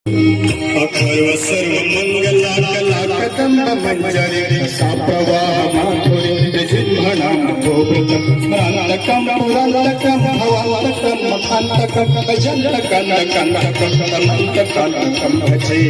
अखर्व सर्व मंगलाकलाकदंब मंजरी सा प्रवाह माधुरी जिह्मणां गोपृतं स्मरान्तकं पुरान्तकं भवान्तकं मखान्तकं गजन्तकन्दकन्दकं तमन्तकन्दकं भजे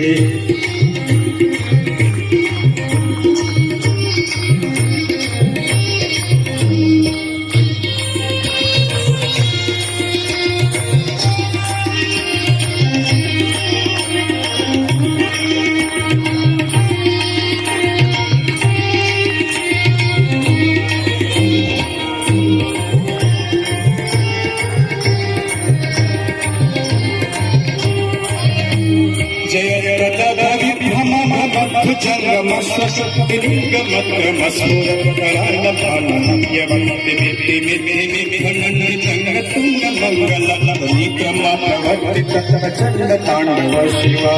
तांडव शिवा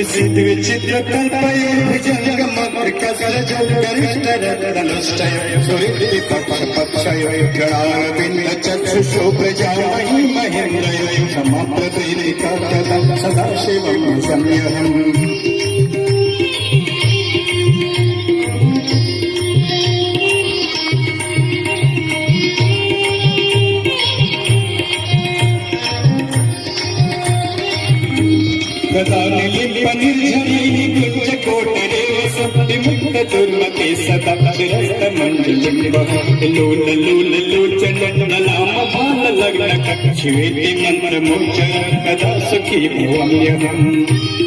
सिद्ध विचित्र कल्पयोजंग मकरकसल जगरिष्ठरतनुष्टय सुरिद्धि पक्षय गणारविंद चक्षुषोप्रजामहि महेन्द्रय समाप्रतीरिकाकदं सदाशिवं संयहम् निर्जनी कुंज कोटरे सप्तिमुक्त दुर्मते सदा शिरस्तमंडलिम्बः लोल लोल लोचन नलाम भाल लग्न शिवेति मंत्र मोचन कदा सुखी भवाम्यहम्